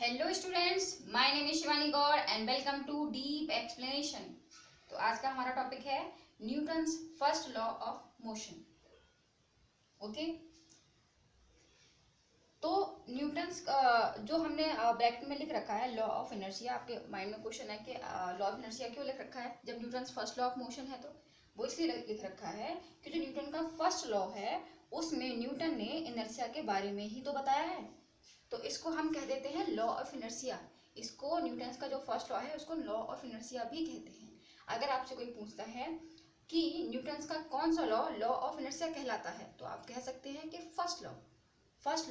Hello students, my name is Shivani Gaur and welcome to deep explanation. तो आज का हमारा टॉपिक है Newton's first law of motion. Okay, तो न्यूटन्स जो हमने ब्रैकेट में लिख रखा है लॉ ऑफ इनर्शिया। आपके माइंड में क्वेश्चन है कि लॉ ऑफ इनर्शिया क्यों लिख रखा है जब Newton's first law of motion है। तो वो इसलिए लिख रखा है कि जो न्यूटन का फर्स्ट लॉ है उसमें न्यूटन ने इनर्शिया के बारे में ही तो बताया है, तो इसको हम कह देते हैं लॉ ऑफ इनर्शिया। इसको न्यूटन का जो फर्स्ट लॉ है उसको लॉ ऑफ इनर्शिया भी कहते हैं। अगर आपसे कोई पूछता है कि न्यूटन का कौन सा लॉ लॉ ऑफ इनर्शिया कहलाता है, तो आप कह सकते हैं कि फर्स्ट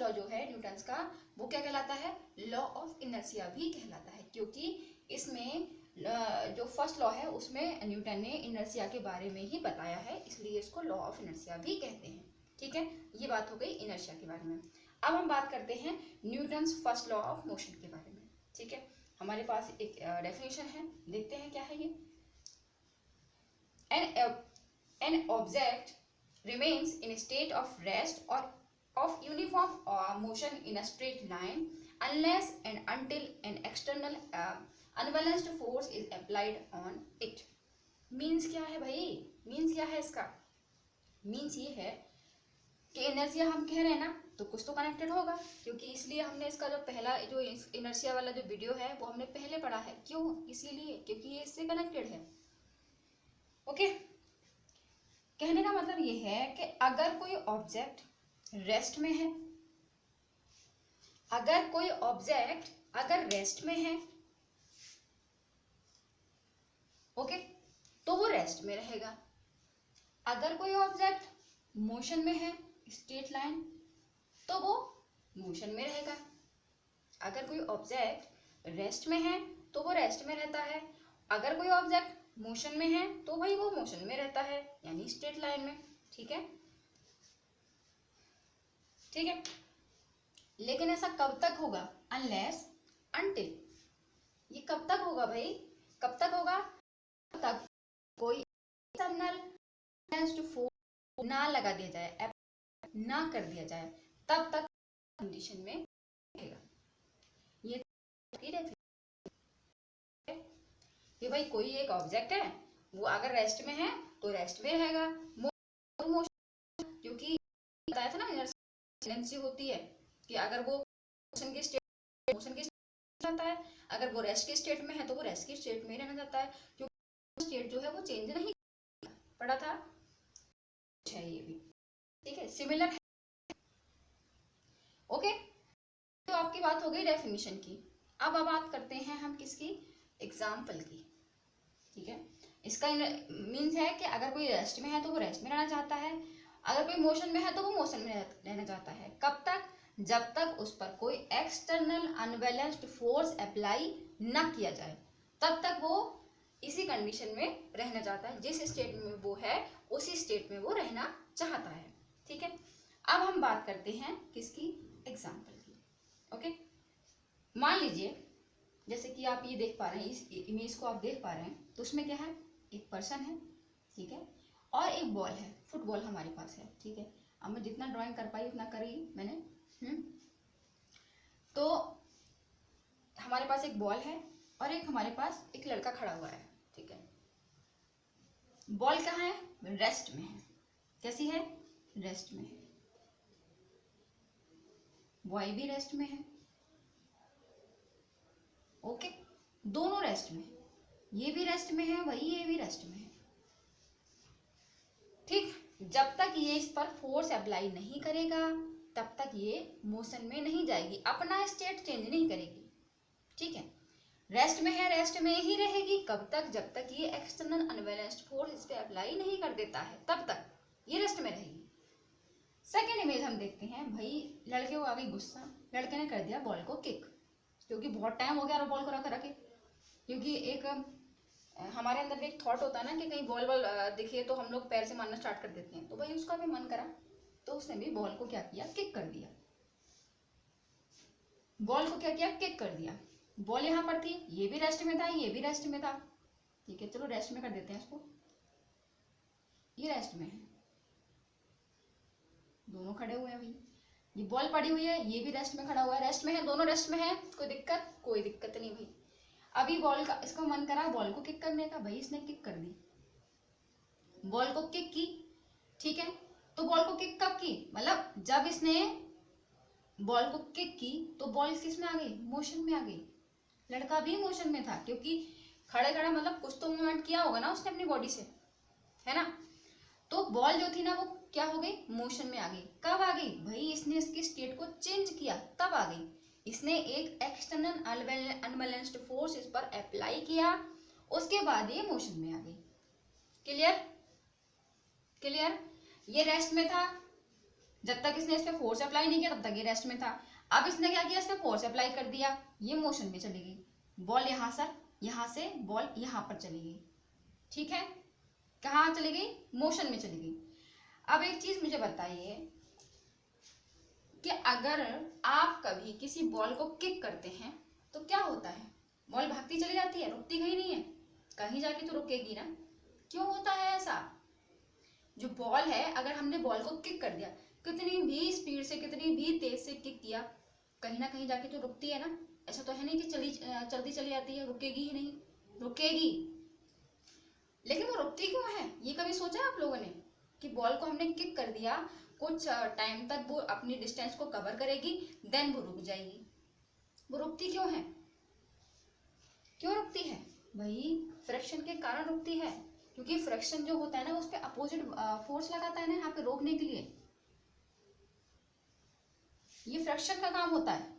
लॉ जो है न्यूटन का वो क्या कहलाता है, लॉ ऑफ इनर्शिया भी कहलाता है, क्योंकि इसमें जो फर्स्ट लॉ है उसमें न्यूटन ने इनर्शिया के बारे में ही बताया है, इसलिए इसको लॉ ऑफ इनर्शिया भी कहते हैं। ठीक है, ये बात हो गई इनर्शिया के बारे में। अब हम बात करते हैं Newton's first law of motion के बारे में। ठीक है, हमारे पास एक डेफिनेशन है, देखते हैं क्या है ये। An object remains in state of rest और of uniform motion in a straight line unless and until an external unbalanced force is applied on it। Means क्या है भाई, मीन्स क्या है इसका? मीन्स ये है कि इनर्शिया हम कह रहे हैं ना, तो कुछ तो कनेक्टेड होगा, क्योंकि इसलिए हमने इसका जो पहला जो इनर्शिया वाला जो वीडियो है वो हमने पहले पढ़ा है। क्यों? इसीलिए क्योंकि ये इससे कनेक्टेड है। ओके, कहने का मतलब ये है कि अगर कोई ऑब्जेक्ट रेस्ट में है, अगर कोई ऑब्जेक्ट अगर रेस्ट में है, ओके, तो वो रेस्ट में रहेगा। अगर कोई ऑब्जेक्ट मोशन में है स्ट्रेट लाइन, तो वो मोशन में रहेगा। अगर कोई ऑब्जेक्ट रेस्ट में है तो वो रेस्ट में रहता है, अगर कोई ऑब्जेक्ट मोशन में है तो भाई वो मोशन में रहता है, यानी स्ट्रेट लाइन में। ठीक है, ठीक है, लेकिन ऐसा कब तक होगा? Unless until. ये कब तक होगा भाई? कब तक होगा? तब तक कोई एक्सटर्नल फोर्स ना लगा दिया जाए, ना कर दिया जाए, तब तक कंडीशन में रहेगा। ये कि भाई कोई एक ऑब्जेक्ट है, वो अगर रेस्ट में है तो रेस्ट में रहेगा, क्योंकि बताया था ना इनर्शिया होती है कि अगर वो मोशन की जाता है, अगर वो रेस्ट की स्टेट में है तो वो रेस्ट की स्टेट में रहना चाहता है, क्योंकि स्टेट जो है वो चेंज नहीं पड़ा था। है ये भी ठीक है, सिमिलर है। ओके, तो आपकी बात हो गई डेफिनेशन की। अब बात करते हैं हम किसकी? एग्जाम्पल की। ठीक है, इसका मीन्स है कि अगर कोई रेस्ट में है तो वो रेस्ट में रहना चाहता है, अगर कोई मोशन में है तो वो मोशन में रहना चाहता है। कब तक? जब तक उस पर कोई एक्सटर्नल अनबैलेंस्ड फोर्स अप्लाई न किया जाए, तब तक वो इसी कंडीशन में रहना चाहता है। जिस स्टेट में वो है उसी स्टेट में वो रहना चाहता है। ठीक है, अब हम बात करते हैं किसकी? एग्जाम्पल की। ओके, मान लीजिए जैसे कि आप ये देख पा रहे हैं, इस इमेज को आप देख पा रहे हैं, तो उसमें क्या है? एक पर्सन है, ठीक है, और एक बॉल है, फुटबॉल हमारे पास है। ठीक है, अब मैं जितना ड्राइंग कर पाई उतना करी मैंने। तो हमारे पास एक बॉल है और एक हमारे पास एक लड़का खड़ा हुआ है। ठीक है, बॉल कहाँ है? रेस्ट में है। कैसी है? रेस्ट में है। बॉय भी रेस्ट में है। ओके, दोनों रेस्ट में है, ये भी रेस्ट में है वही, ये भी रेस्ट में है। ठीक, जब तक ये इस पर फोर्स अप्लाई नहीं करेगा तब तक ये मोशन में नहीं जाएगी, अपना स्टेट चेंज नहीं करेगी। ठीक है, रेस्ट में है, रेस्ट में ही रहेगी। कब तक? जब तक ये एक्सटर्नल अनबैलेंस्ड फोर्स इस पे अप्लाई नहीं कर देता है, तब तक ये रेस्ट में रहेगी। सेकेंड इमेज हम देखते हैं। भाई लड़के को आ गई गुस्सा, लड़के ने कर दिया बॉल को किक, क्योंकि बहुत टाइम हो गया और बॉल को रख रखे। क्योंकि एक हमारे अंदर भी एक थॉट होता है ना कि कहीं बॉल बॉल दिखे तो हम लोग पैर से मारना स्टार्ट कर देते हैं, तो भाई उसका भी मन करा, तो उसने भी बॉल को क्या किया? किक कर दिया। बॉल को क्या किया? किक कर दिया। बॉल यहाँ पर थी, ये भी रेस्ट में था, ये भी रेस्ट में था। ठीक है, चलो रेस्ट में कर देते हैं इसको, ये रेस्ट में है, दोनों खड़े हुए हैं भाई। ये बॉल पड़ी हुई है, ये भी रेस्ट में खड़ा हुआ है, रेस्ट में है, दोनों रेस्ट में है, कोई दिक्कत? कोई दिक्कत नहीं भाई। अभी बॉल का इसको मन करा बॉल को किक करने का, भाई इसने किक कर दी, बॉल को किक की, ठीक है। तो बॉल को किक कब की? मतलब जब इसने बॉल को किक की तो बॉल किस में आ गई? मोशन में आ गई। लड़का भी मोशन में था, क्योंकि खड़े खड़ा मतलब कुछ तो मूवमेंट किया होगा ना उसने अपनी बॉडी से, है ना। तो बॉल जो थी ना वो क्या हो गई? मोशन में आ गई। कब आ गई भाई? इसने इसकी स्टेट को चेंज किया तब आ गई। इसने एक एक्सटर्नल अनबैलेंस्ड फोर्स इस पर अप्लाई किया, उसके बाद ये मोशन में आ गई। क्लियर? क्लियर? ये रेस्ट में था, जब तक इसने इस पे फोर्स अप्लाई नहीं किया तब तक ये रेस्ट में था। अब इसने क्या किया? इस पे फोर्स अप्लाई कर दिया, ये मोशन में चली गई। बॉल यहाँ से बॉल यहाँ पर चली गई, ठीक है। कहाँ चली गई? मोशन में चली गई। अब एक चीज मुझे बताइए कि अगर आप कभी किसी बॉल को किक करते हैं तो क्या होता है? बॉल भागती चली जाती है, रुकती कहीं नहीं है, कहीं जाके तो रुकेगी ना। क्यों होता है ऐसा? जो बॉल है, अगर हमने बॉल को किक कर दिया, कितनी भी स्पीड से, कितनी भी तेज से किक किया, कहीं ना कहीं जाके तो रुकती है ना। ऐसा तो है नहीं कि चलती चली जाती है, रुकेगी ही नहीं, रुकेगी। लेकिन वो रुकती क्यों है? ये कभी सोचा है आप लोगों ने कि बॉल को हमने किक कर दिया, कुछ टाइम तक वो अपनी डिस्टेंस को कवर करेगी, देन वो रुक जाएगी। वो रुकती क्यों है? क्यों रुकती है भाई? फ्रिक्शन के कारण रुकती है, क्योंकि फ्रिक्शन जो होता है ना उस पर अपोजिट फोर्स लगाता है ना यहाँ पे रोकने के लिए। ये फ्रिक्शन का काम होता है।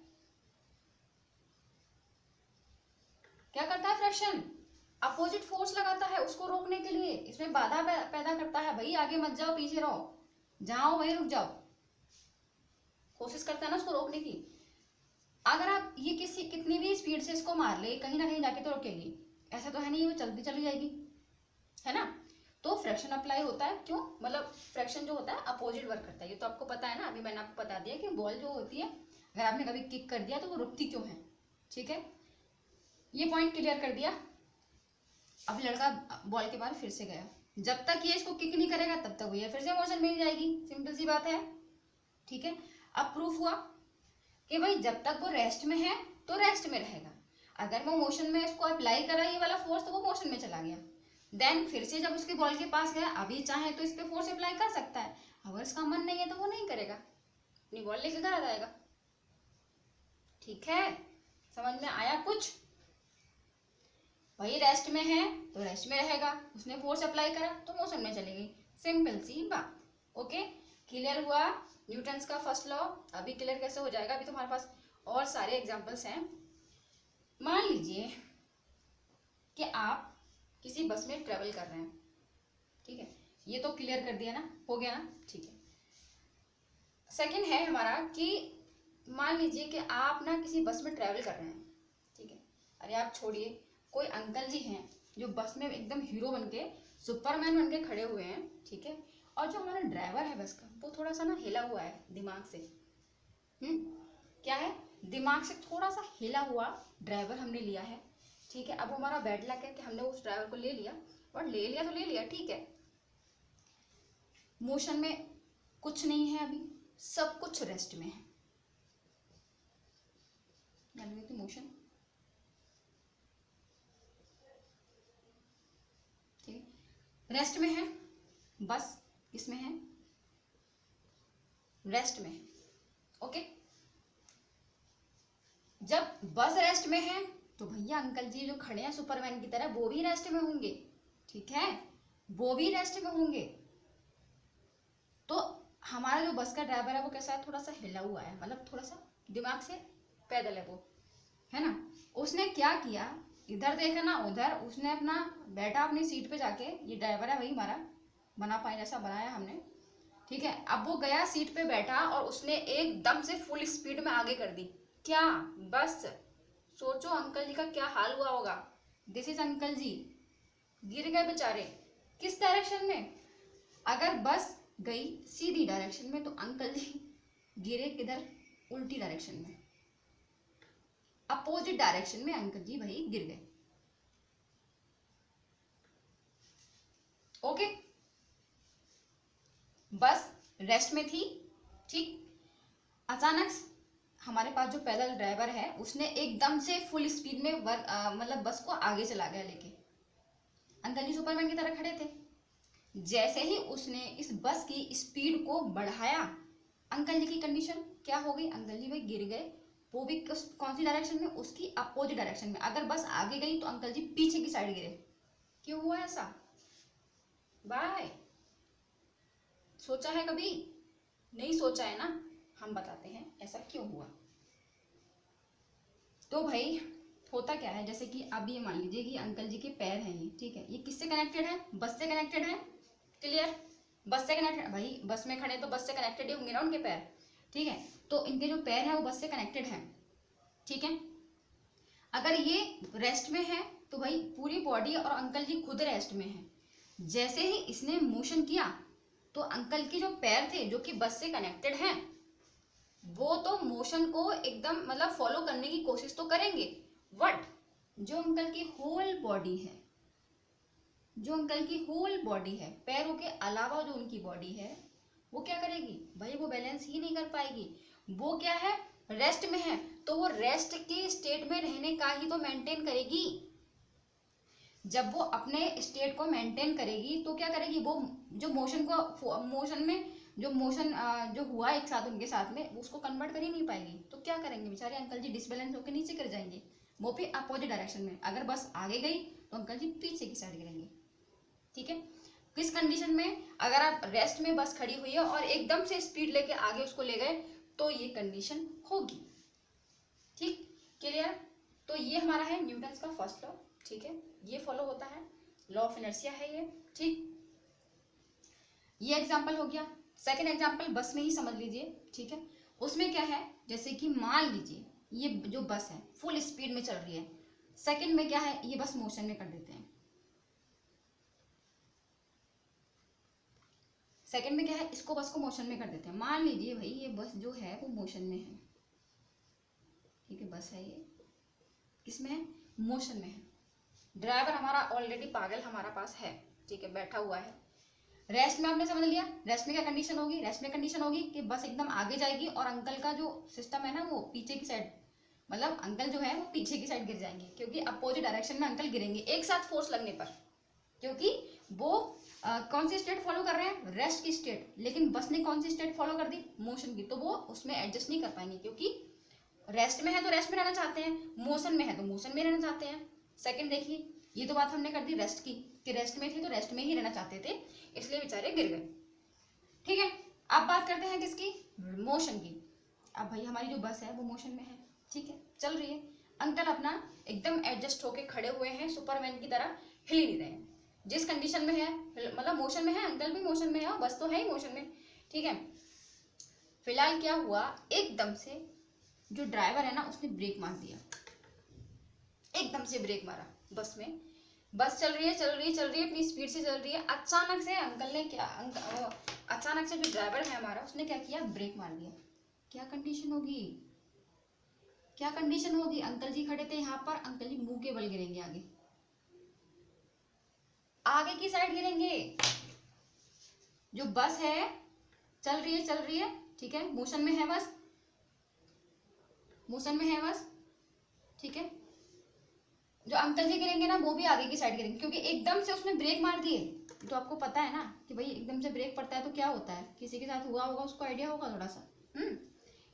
क्या करता है फ्रिक्शन? अपोजिट फोर्स लगाता है उसको रोकने के लिए, इसमें बाधा पैदा करता है। भाई आगे मत जाओ, पीछे रहो, जहां वहीं रुक जाओ, कोशिश करता है ना उसको रोकने की। अगर आप ये कितनी भी स्पीड से इसको मार ले, कहीं ना कहीं जाके तो रुकेगी। ऐसा तो है नहीं वो चलती चली जाएगी, है ना। तो फ्रिक्शन अप्लाई होता है, क्यों? मतलब फ्रिक्शन जो होता है अपोजिट वर्क करता है, ये तो आपको पता है ना। अभी मैंने आपको बता दिया कि बॉल जो होती है अगर आपने कभी किक कर दिया तो वो रुकती क्यों है, ठीक है। ये पॉइंट क्लियर कर दिया। अब लड़का बॉल के बाद फिर से गया, जब तक ये इसको किक नहीं करेगा तब तक ये फिर से मोशन में ही जाएगी, सिंपल सी बात है, ठीक है। अब प्रूफ हुआ कि भाई जब तक वो रेस्ट में है तो रेस्ट में रहेगा, अगर वो मोशन में इसको अप्लाई करा ये वाला फोर्स तो वो मोशन में चला गया। देन फिर से जब उसके बॉल के पास गया, अभी चाहे तो इस पे फोर्स अप्लाई कर सकता है, अगर इसका मन नहीं है तो वो नहीं करेगा, अपनी बॉल लेके घर आ जाएगा। ठीक है, समझ में आया कुछ? वही रेस्ट में है तो रेस्ट में रहेगा, उसने फोर्स अप्लाई करा तो मोशन में चलेगी, सिंपल सी बात। ओके, क्लियर हुआ न्यूटन्स का फर्स्ट लॉ? अभी क्लियर कैसे हो जाएगा? अभी तुम्हारे पास और सारे एग्जांपल्स हैं। मान लीजिए कि आप किसी बस में ट्रेवल कर रहे हैं, ठीक है, ये तो क्लियर कर दिया ना, हो गया ना, ठीक है। सेकंड है हमारा कि मान लीजिए कि आप ना किसी बस में ट्रेवल कर रहे हैं, ठीक है। अरे आप छोड़िए, कोई अंकल जी हैं जो बस में एकदम हीरो बनके, सुपरमैन बनके खड़े हुए हैं, ठीक है। और जो हमारा ड्राइवर है बस का, वो थोड़ा सा ना हिला हुआ है दिमाग से। क्या है? दिमाग से थोड़ा सा हिला हुआ ड्राइवर हमने लिया है, ठीक है। अब हमारा बैड लक है कि हमने उस ड्राइवर को ले लिया, और ले लिया तो ले लिया, ठीक है। मोशन में कुछ नहीं है, अभी सब कुछ रेस्ट में है, मोशन, ठीक है, रेस्ट में है। बस किसमें है? रेस्ट में है। ओके, जब बस रेस्ट में है तो भैया अंकल जी जो खड़े हैं सुपरमैन की तरह वो भी रेस्ट में होंगे, ठीक है, वो भी रेस्ट में होंगे। तो हमारा जो बस का ड्राइवर है वो कैसा है? थोड़ा सा हिला हुआ है, मतलब थोड़ा सा दिमाग से पैदल है वो, है ना। उसने क्या किया? इधर देखा ना उधर, उसने अपना बैठा अपनी सीट पे जाके, ये ड्राइवर है वही हमारा बना पाए जैसा बनाया हमने, ठीक है। अब वो गया सीट पे बैठा और उसने एकदम से फुल स्पीड में आगे कर दी। क्या? बस सोचो अंकल जी का क्या हाल हुआ होगा। दिस इज अंकल जी, गिर गए बेचारे। किस डायरेक्शन में? अगर बस गई सीधी डायरेक्शन में तो अंकल जी गिरे किधर? उल्टी डायरेक्शन में, अपोजिट डायरेक्शन में अंकल जी भाई गिर गए। ओके, बस रेस्ट में थी, ठीक। अचानक हमारे पास जो पैदल ड्राइवर है उसने एकदम से फुल स्पीड में मतलब बस को आगे चला गया लेके। अंकल जी सुपरमैन की तरह खड़े थे। जैसे ही उसने इस बस की स्पीड को बढ़ाया, अंकल जी की कंडीशन क्या हो गई? अंकल जी भाई गिर गए, वो भी कौन सी डायरेक्शन में? उसकी अपोजिट डायरेक्शन में। अगर बस आगे गई तो अंकल जी पीछे की साइड गिरे। क्यों हुआ ऐसा? बाय सोचा है कभी? नहीं सोचा है ना? हम बताते हैं ऐसा क्यों हुआ। तो भाई होता क्या है, जैसे कि अब ये मान लीजिए कि अंकल जी के पैर हैं ये, ठीक है, ये किससे कनेक्टेड है? बस से कनेक्टेड है। क्लियर? बस से कनेक्टेड, भाई बस में खड़े तो बस से कनेक्टेड ही होंगे ना उनके पैर, ठीक है। तो इनके जो पैर है वो बस से कनेक्टेड है, ठीक है। अगर ये रेस्ट में है तो भाई पूरी बॉडी और अंकल जी खुद रेस्ट में है। जैसे ही इसने मोशन किया तो अंकल के जो पैर थे जो कि बस से कनेक्टेड हैं, वो तो मोशन को एकदम मतलब फॉलो करने की कोशिश तो करेंगे, बट जो अंकल की होल बॉडी है, जो अंकल की होल बॉडी है, पैरों के अलावा जो उनकी बॉडी है, वो क्या करेगी भाई? वो बैलेंस ही नहीं कर पाएगी। वो क्या है? रेस्ट में है, तो वो रेस्ट के स्टेट में रहने का ही तो मेंटेन करेगी। जब वो अपने स्टेट को मेंटेन करेगी तो क्या करेगी? वो जो मोशन में जो मोशन जो हुआ एक साथ उनके साथ में, उसको कन्वर्ट कर ही नहीं पाएगी। तो क्या करेंगे बेचारे अंकल जी? डिसबैलेंस होकर नीचे गिर जाएंगे, वो भी अपोजिट डायरेक्शन में। अगर बस आगे गई तो अंकल जी पीछे की साइड गिरेंगे, ठीक है। किस कंडीशन में? अगर आप रेस्ट में बस खड़ी हुई है और एकदम से स्पीड लेके आगे उसको ले गए तो ये कंडीशन होगी, ठीक। क्लियर? तो ये हमारा है न्यूटन का फर्स्ट लॉ, ठीक है, ये फॉलो होता है, लॉ ऑफ इनर्शिया है ये, ठीक। ये एग्जांपल हो गया। सेकंड एग्जांपल बस में ही समझ लीजिए, ठीक है। उसमें क्या है, जैसे कि मान लीजिए ये जो बस है फुल स्पीड में चल रही है, सेकंड में क्या है, ये बस मोशन में कर देते हैं। सेकंड में क्या है, इसको बस को मोशन में कर देते हैं। मान लीजिए भाई ये बस जो है वो मोशन में है, ठीक है, बस है ये किसमें है? मोशन में है। ड्राइवर हमारा ऑलरेडी पागल हमारा पास है, ठीक है, बैठा हुआ है। रेस्ट में आपने समझ लिया, रेस्ट में क्या कंडीशन होगी? रेस्ट में कंडीशन होगी कि बस एकदम आगे जाएगी और अंकल का जो सिस्टम है ना वो पीछे की साइड, मतलब अंकल जो है वो पीछे की साइड गिर जाएंगे, क्योंकि अपोजिट डायरेक्शन में अंकल गिरेंगे एक साथ फोर्स लगने पर, क्योंकि वो कौन सी स्टेट फॉलो कर रहे हैं? रेस्ट की स्टेट। लेकिन बस ने कौन सी स्टेट फॉलो कर दी? मोशन की। तो वो उसमें एडजस्ट नहीं कर पाएंगे, क्योंकि रेस्ट में है तो रेस्ट में रहना चाहते हैं, मोशन में है तो मोशन में रहना चाहते हैं। सेकंड देखिए, ये तो बात हमने कर दी रेस्ट की, कि रेस्ट में थे तो रेस्ट में ही रहना चाहते थे, इसलिए बेचारे गिर गए, ठीक है। अब बात करते हैं किसकी? मोशन की। अब भाई हमारी जो बस है वो मोशन में है, ठीक है, चल रही है। अंकल अपना एकदम एडजस्ट होके खड़े हुए हैं, सुपरमैन की तरह हिल ही नहीं रहे हैं। जिस कंडीशन में है, मतलब मोशन में है, अंकल भी मोशन में है और बस तो है ही मोशन में, ठीक है। फिलहाल क्या हुआ, एकदम से जो ड्राइवर है ना उसने ब्रेक मार दिया, एकदम से ब्रेक मारा बस में। बस चल रही है चल रही है चल रही है, अपनी स्पीड से चल रही है। अचानक से अंकल ने क्या, अचानक से जो ड्राइवर है हमारा उसने क्या किया? ब्रेक मार दिया। क्या कंडीशन होगी? क्या कंडीशन होगी? अंकल जी खड़े थे यहाँ पर, अंकल जी मुंह के बल गिरेंगे आगे, आगे की साइड गिरेंगे। जो बस है चल रही है, ठीक है, मोशन में है बस, मोशन में है बस, ठीक है। जो अंकल जी गिरेंगे ना वो भी आगे की साइड गिरेंगे, क्योंकि एकदम से उसने ब्रेक मार दिए। तो आपको पता है ना कि भाई एकदम से ब्रेक पड़ता है तो क्या होता है, किसी के साथ हुआ होगा उसको आइडिया होगा थोड़ा सा।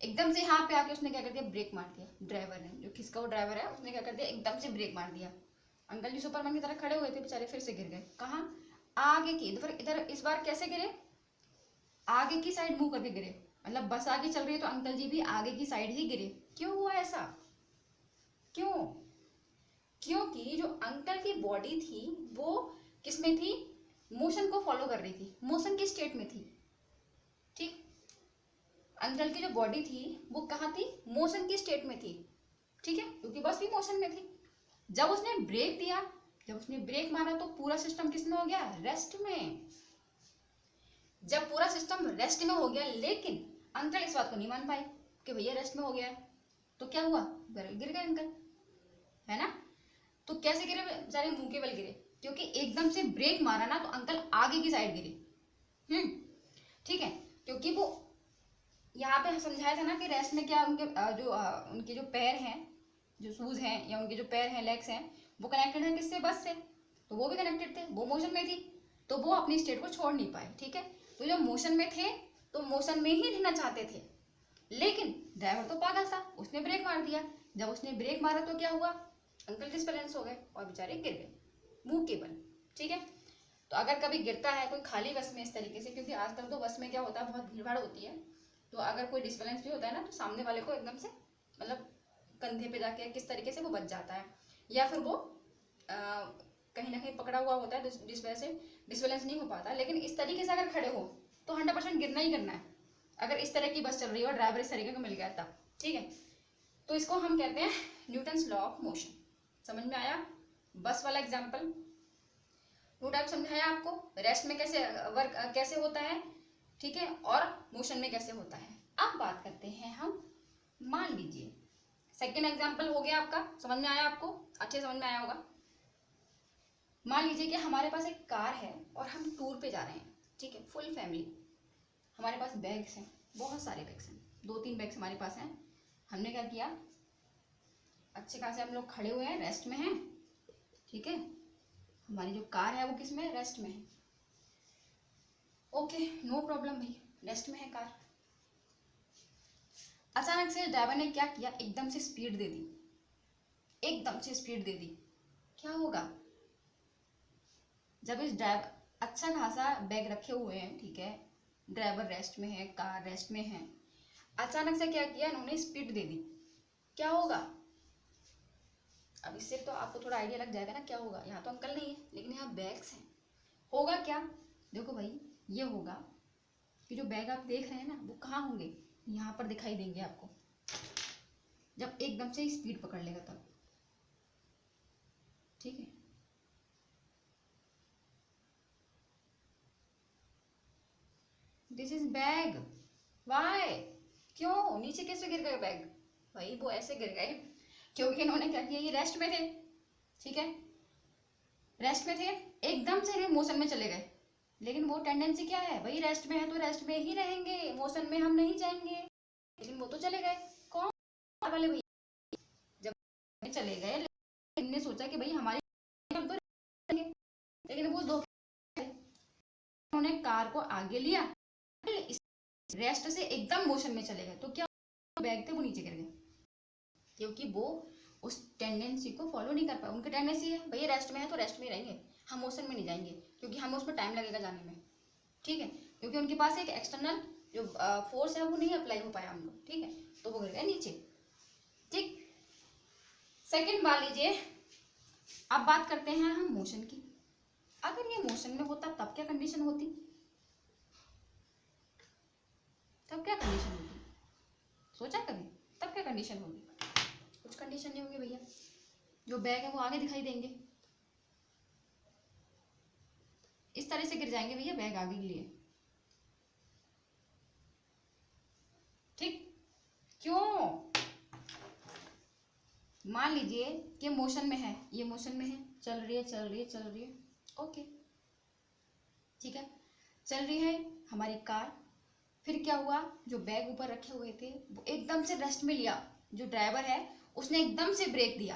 एकदम से यहाँ पे आके उसने क्या कर दिया? ब्रेक मार दिया। ड्राइवर ने, जो किसका वो ड्राइवर है, उसने क्या कर दिया? एकदम से ब्रेक मार दिया। अंकल जी सुपरमैन की तरह खड़े हुए थे बेचारे, फिर से गिर गए। कहाँ? आगे की, इधर इस बार कैसे गिरे? आगे की साइड मुंह करके गिरे। मतलब बस आगे चल रही है तो अंकल जी भी आगे की साइड ही गिरे। क्यों हुआ ऐसा? क्यों? क्योंकि जो अंकल की बॉडी थी वो किसमें थी? मोशन को फॉलो कर रही थी, मोशन की स्टेट में थी, ठीक। अंकल की जो बॉडी थी वो कहाँ थी? मोशन की स्टेट में थी, ठीक है, क्योंकि बस भी मोशन में थी। जब उसने ब्रेक दिया, जब उसने ब्रेक मारा तो पूरा सिस्टम किसमें हो गया? रेस्ट में। जब पूरा सिस्टम रेस्ट में हो गया, लेकिन अंकल इस बात को नहीं मान पाए कि भैया रेस्ट में हो गया है, तो क्या हुआ? गिर गए अंकल, है ना। तो कैसे गिरे बेचारे? मुंह के बल गिरे, क्योंकि एकदम से ब्रेक मारा ना तो अंकल आगे की साइड गिरे, ठीक है, क्योंकि वो यहाँ पे समझाया था ना कि रेस्ट में क्या उनके उनके जो पैर हैं, जो शूज हैं या उनके जो पैर हैं, लेग्स हैं, वो कनेक्टेड है किससे? बस से। तो वो भी कनेक्टेड थे, वो मोशन में थी, तो वो अपनी स्टेट को छोड़ नहीं पाए। ठीक है, तो जब मोशन में थे तो मोशन में ही रहना चाहते थे, लेकिन ड्राइवर तो पागल था, उसने ब्रेक मार दिया। जब उसने ब्रेक मारा तो क्या हुआ? अंकल डिसबैलेंस हो गए और बेचारे गिर गए, मुंह केबल। ठीक है, तो अगर कभी गिरता है कोई खाली बस में इस तरीके से, क्योंकि आजकल तो बस में क्या होता है, बहुत भीड़ भाड़ होती है, तो अगर कोई डिसबैलेंस भी होता है ना, तो सामने वाले को एकदम से मतलब कंधे पे जाके किस तरीके से वो बच जाता है, या फिर वो कहीं ना कहीं पकड़ा हुआ होता है, डिसबैलेंस नहीं हो पाता। लेकिन इस तरीके से अगर खड़े हो तो 100% गिरना ही गिरना है, अगर इस तरह की बस चल रही है और ड्राइवर इस तरीके का मिल गया तब। ठीक है, तो इसको हम कहते हैं न्यूटन्स लॉ ऑफ मोशन। समझ में आया? बस वाला एग्जाम्पल, नो डाउट समझाया आपको, रेस्ट में कैसे वर्क कैसे होता है, ठीक है, और मोशन में कैसे होता है। अब बात करते हैं हम, मान लीजिए सेकेंड एग्जाम्पल हो गया आपका, समझ में आया आपको? अच्छे समझ में आया होगा। मान लीजिए कि हमारे पास एक कार है और हम टूर पे जा रहे हैं, ठीक है, फुल फैमिली। हमारे पास बैग्स हैं, बहुत सारे बैग्स हैं, 2-3 बैग्स हमारे पास हैं। हमने क्या किया, अच्छे खासे हम लोग खड़े हुए हैं, रेस्ट में हैं। ठीक है, हमारी जो कार है वो किस में? रेस्ट में है। ओके, नो प्रॉब्लम भाई, रेस्ट में है कार। अचानक से ड्राइवर ने क्या किया, एकदम से स्पीड दे दी, एकदम से स्पीड दे दी। क्या होगा? जब इस ड्राइवर अच्छा खासा बैग रखे हुए हैं, ठीक है, ड्राइवर रेस्ट में है, कार रेस्ट में है, अचानक से क्या किया इन्होंने, स्पीड दे दी, क्या होगा? अब इससे तो आपको थोड़ा आइडिया लग जाएगा ना क्या होगा। यहाँ तो अंकल नहीं है, लेकिन यहाँ बैग्स हैं, होगा क्या? देखो भाई, ये होगा कि जो बैग आप देख रहे हैं ना, वो कहाँ होंगे? यहाँ पर दिखाई देंगे आपको, जब एकदम से स्पीड पकड़ लेगा तब। ठीक है, दिस इज बैग। वाई? क्यों नीचे कैसे गिर गए बैग? भाई वो ऐसे गिर गए क्योंकि इन्होंने क्या किया, ये रेस्ट में थे। ठीक है, रेस्ट में थे, एकदम से मोशन में चले गए। लेकिन वो टेंडेंसी क्या है भाई, रेस्ट में है तो रेस्ट में ही रहेंगे, मोशन में हम नहीं जाएंगे। लेकिन वो तो चले गए, कौन वाले भैया? जब चले गए, लेकिन हमने सोचा कि भाई हमारे हम तो रहेंगे, लेकिन वो दो उन्होंने कार को आगे लिया, रेस्ट से एकदम मोशन में चले गए, तो क्या बैग थे वो नीचे गिर गए, क्योंकि वो उस टेंडेंसी को फॉलो नहीं कर पाए। उनकी टेंडेंसी है भैया रेस्ट में है तो रेस्ट में ही रहेंगे, हम मोशन में नहीं जाएंगे, क्योंकि हमें उसमें टाइम लगेगा जाने में। ठीक है, क्योंकि उनके पास एक एक्सटर्नल जो फोर्स है वो नहीं अप्लाई हो पाया उनको। ठीक है, तो वो गिर गए नीचे। ठीक, सेकंड मान लीजिए, अब बात करते हैं हम मोशन की। अगर ये मोशन में होता तब क्या कंडीशन होती? तब क्या कंडीशन होगी? सोचा कभी? तब क्या कंडीशन होगी? कुछ कंडीशन नहीं होगी भैया, जो बैग है वो आगे दिखाई देंगे, इस तरह से गिर जाएंगे भैया बैग आगे के लिए। ठीक, क्यों? मान लीजिए कि मोशन में है, ये मोशन में है, चल रही है चल रही है चल रही है, ओके, ठीक है, चल रही है हमारी कार। फिर क्या हुआ, जो बैग ऊपर रखे हुए थे वो एकदम से रेस्ट में लिया, जो ड्राइवर है उसने एकदम से ब्रेक दिया,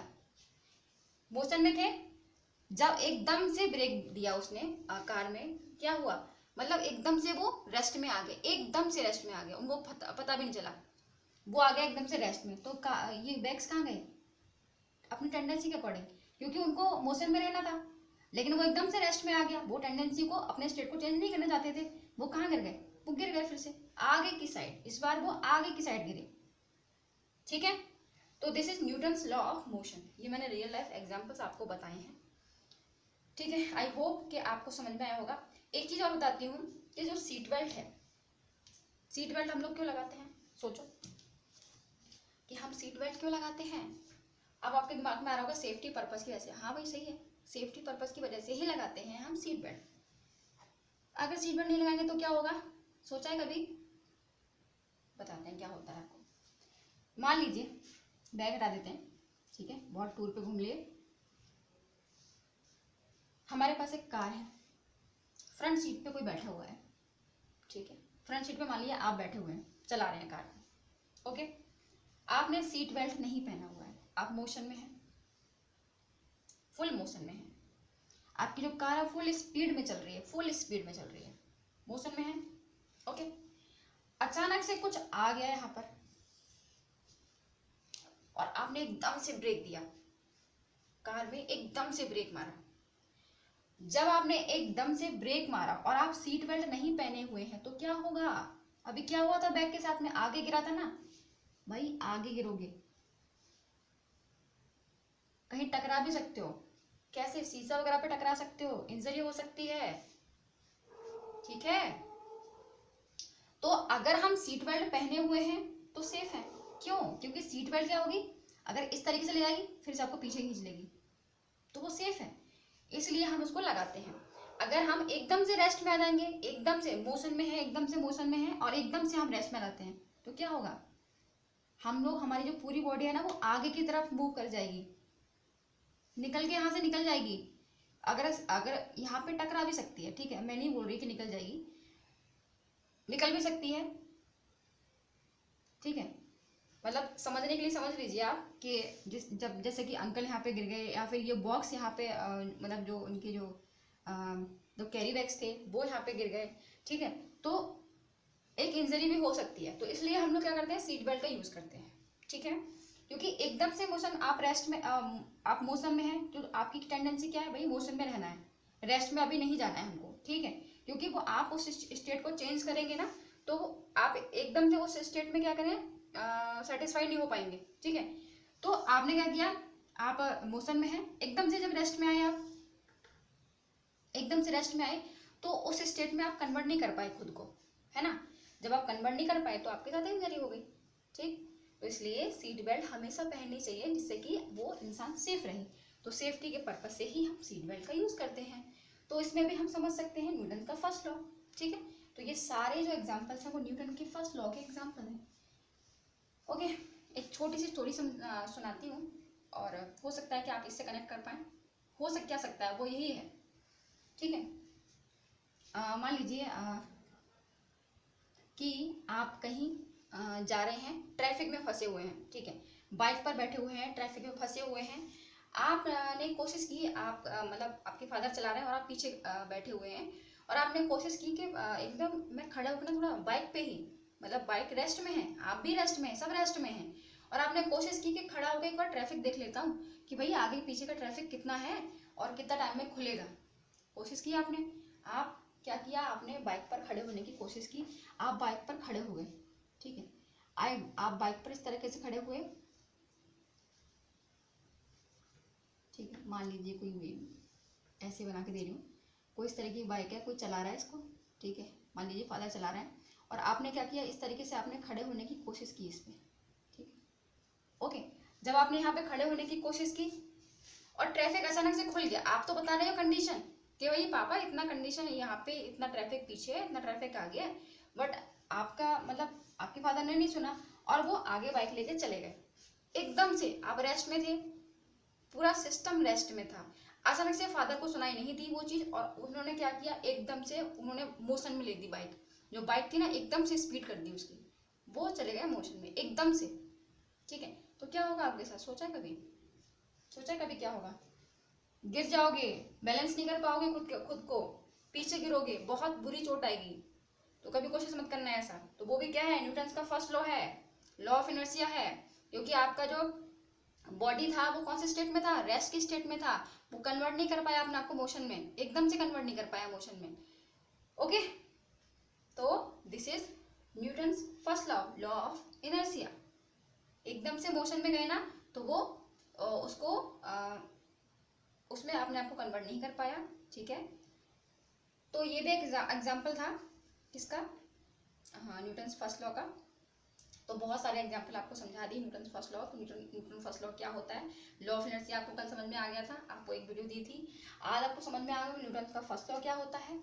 मोशन में थे, जब एकदम से ब्रेक दिया उसने कार में, क्या हुआ, मतलब एकदम से वो रेस्ट में आ गए, एकदम से रेस्ट में आ गए, उनको पता भी नहीं चला, वो आ गया एकदम से रेस्ट में। तो ये बैग्स कहाँ गए? अपनी टेंडेंसी के अकॉर्डिंग, क्योंकि उनको मोशन में रहना था, लेकिन वो एकदम से रेस्ट में आ गया, वो टेंडेंसी को, अपने स्टेट को चेंज नहीं करना चाहते थे, वो कहाँ गिर गए? वो गिर गए फिर से आगे की साइड, इस बार वो आगे की साइड गिरे। ठीक है, तो this is Newton's law of motion, ये मैंने रियल लाइफ एग्जांपल्स आपको बताए हैं। ठीक है, आई होप कि आपको समझ में आया होगा। एक चीज और बताती हूँ कि जो सीट बेल्ट है, सीट बेल्ट हम लोग क्यों लगाते हैं? सोचो कि हम सीट बेल्ट क्यों लगाते हैं। अब आपके दिमाग में आ रहा होगा सेफ्टी पर्पस की वजह से। हाँ भाई सही है, सेफ्टी पर्पस की वजह से ही लगाते हैं हम सीट बेल्ट। अगर सीट बेल्ट नहीं लगाएंगे तो क्या होगा, सोचा है कभी? बताते हैं क्या होता है आपको। मान लीजिए बैग हटा देते हैं, ठीक है, बहुत टूर पे घूम लिए, हमारे पास एक कार है, फ्रंट सीट पे कोई बैठा हुआ है, ठीक है, फ्रंट सीट पे मान लिया आप बैठे हुए हैं, चला रहे हैं कार, ओके। आपने सीट बेल्ट नहीं पहना हुआ है, आप मोशन में हैं, फुल मोशन में है, आपकी जो कार है फुल स्पीड में चल रही है, फुल स्पीड में चल रही है, मोशन में है, ओके। अचानक से कुछ आ गया यहाँ पर और आपने एकदम से ब्रेक दिया, कार में एकदम से ब्रेक मारा। जब आपने एकदम से ब्रेक मारा और आप सीट बेल्ट नहीं पहने हुए हैं तो क्या होगा? अभी क्या हुआ था बैग के साथ में? आगे गिरा था ना भाई, आगे गिरोगे, कहीं टकरा भी सकते हो। कैसे? शीशा वगैरह पे टकरा सकते हो, इंजरी हो सकती है, ठीक है। तो अगर हम सीट बेल्ट पहने हुए हैं तो सेफ है। क्यों? क्योंकि सीट बेल्ट क्या होगी, अगर इस तरीके से ले जाएगी फिर से आपको पीछे खींच लेगी, तो वो सेफ है, इसलिए हम उसको लगाते हैं। अगर हम एकदम से रेस्ट में आ जाएंगे, एकदम से मोशन में है, एकदम से मोशन में है और एकदम से हम रेस्ट में आते हैं तो क्या होगा? हम लोग, हमारी जो पूरी बॉडी है ना वो आगे की तरफ मूव कर जाएगी, निकल के यहाँ से निकल जाएगी। अगर अगर यहाँ पे टकरा भी सकती है, ठीक है, मैं नहीं बोल रही कि निकल जाएगी, निकल भी सकती है, ठीक है। मतलब समझने के लिए समझ लीजिए आप कि जैसे कि अंकल यहाँ पे गिर गए या फिर ये बॉक्स यहाँ पे मतलब जो उनके जो कैरी बैग्स थे वो यहाँ पे गिर गए, ठीक है, तो एक इंजरी भी हो सकती है। तो इसलिए हम लोग क्या करते हैं, सीट बेल्ट का यूज करते हैं, ठीक है। क्योंकि एकदम से मोशन, आप रेस्ट में आप मोशन में हैं तो आपकी टेंडेंसी क्या है भाई, मोशन में रहना है, रेस्ट में अभी नहीं जाना है हमको, ठीक है। क्योंकि वो आप उस स्टेट को चेंज करेंगे ना तो आप एकदम से उस स्टेट में क्या करें, सेटिस्फाइड नहीं हो पाएंगे, ठीक है। तो आपने क्या किया, आप मोशन में हैं, एकदम से जब रेस्ट में आए, आप एकदम से रेस्ट में आए तो उस स्टेट में आप कन्वर्ट नहीं कर पाए खुद को, है ना। जब आप कन्वर्ट नहीं कर पाए तो आपके साथ इंजरी हो गई, ठीक। तो इसलिए सीट बेल्ट हमेशा पहननी चाहिए जिससे कि वो इंसान सेफ रहे। तो सेफ्टी के पर्पज से ही हम सीट बेल्ट का यूज करते हैं। तो इसमें भी हम समझ सकते हैं न्यूटन का फर्स्ट लॉ, ठीक है। तो ये सारे जो एग्जाम्पल्स हैं वो न्यूटन के फर्स्ट लॉ के एग्जाम्पल हैं, ओके। एक छोटी सी स्टोरी सुनाती हूँ और हो सकता है कि आप इससे कनेक्ट कर पाए, हो सकता, क्या सकता है वो यही है, ठीक है। मान लीजिए कि आप कहीं जा रहे हैं, ट्रैफिक में फंसे हुए हैं, ठीक है, बाइक पर बैठे हुए हैं, ट्रैफिक में फंसे हुए हैं। आपने कोशिश की, आप मतलब आपके फादर चला रहे हैं और आप पीछे बैठे हुए हैं और आपने कोशिश की कि एकदम मैं खड़ा होकर ना थोड़ा बाइक पे ही, मतलब बाइक रेस्ट में है, आप भी रेस्ट में है, सब रेस्ट में है, और आपने कोशिश की कि खड़ा होकर एक बार ट्रैफिक देख लेता हूँ कि भाई आगे पीछे का ट्रैफिक कितना है और कितना टाइम में खुलेगा। कोशिश की आपने, आप क्या किया, आपने बाइक पर खड़े होने की कोशिश की, आप बाइक पर खड़े हुए, ठीक है, आप बाइक पर इस तरीके से खड़े हुए, ठीक है। मान लीजिए कोई ऐसे बना के दे रही हूँ, कोई इस तरीके की बाइक है, कोई चला रहा है इसको, ठीक है, मान लीजिए फादर चला रहे हैं और आपने क्या किया, इस तरीके से आपने खड़े होने की कोशिश की इस पर, ठीक है, ओके। जब आपने यहाँ पे खड़े होने की कोशिश की और ट्रैफिक अचानक से खुल गया, आप तो बता रहे हो कंडीशन कि भाई पापा इतना कंडीशन है यहाँ पे, इतना ट्रैफिक पीछे है, इतना ट्रैफिक आगे है, बट आपका मतलब आपके फादर ने नहीं सुना और वो आगे बाइक लेके चले गए। एकदम से आप रेस्ट में थे, पूरा सिस्टम रेस्ट में था, अचानक से फादर को सुनाई नहीं दी वो चीज और उन्होंने क्या किया, एकदम से उन्होंने मोशन में ले दी बाइक, जो बाइक थी ना एकदम से स्पीड कर दी उसकी, वो चले गए मोशन में एकदम से, ठीक है। तो क्या होगा आपके साथ, सोचा कभी क्या होगा? गिर जाओगे, बैलेंस नहीं कर पाओगे खुद को, पीछे गिरोगे, बहुत बुरी चोट आएगी। तो कभी कोशिश मत करना है ऐसा। तो वो भी क्या है, न्यूटन का फर्स्ट लॉ है, लॉ ऑफ इनर्शिया है। क्योंकि आपका जो बॉडी था वो कौन से स्टेट में था, रेस्ट की स्टेट में था, वो कन्वर्ट नहीं कर पाया अपने आप को मोशन में, एकदम से कन्वर्ट नहीं कर पाया मोशन में, ओके। तो this is Newton first law, law of inertia. एकदम से मोशन में गए ना तो वो उसको उसमें अपने आप को कन्वर्ट नहीं कर पाया, ठीक है। तो ये भी एक एग्जाम्पल था किसका, हाँ, न्यूटन फर्स्ट लॉ का। तो बहुत सारे एग्जाम्पल आपको समझा दी न्यूटन फर्स्ट लॉ। तो न्यूटन फर्स्ट लॉ क्या होता है, लॉ ऑफ इनर्शिया आपको कल समझ में आ गया था, आपको एक वीडियो दी थी, आज आपको समझ में आ गया न्यूटन का फर्स्ट लॉ क्या होता है।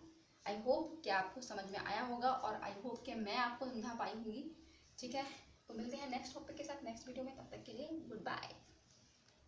आई होप कि आपको समझ में आया होगा और आई होप कि मैं आपको समझा पाई होंगी, ठीक है। तो मिलते हैं नेक्स्ट टॉपिक के साथ नेक्स्ट वीडियो में, तब तक के लिए गुड बाय।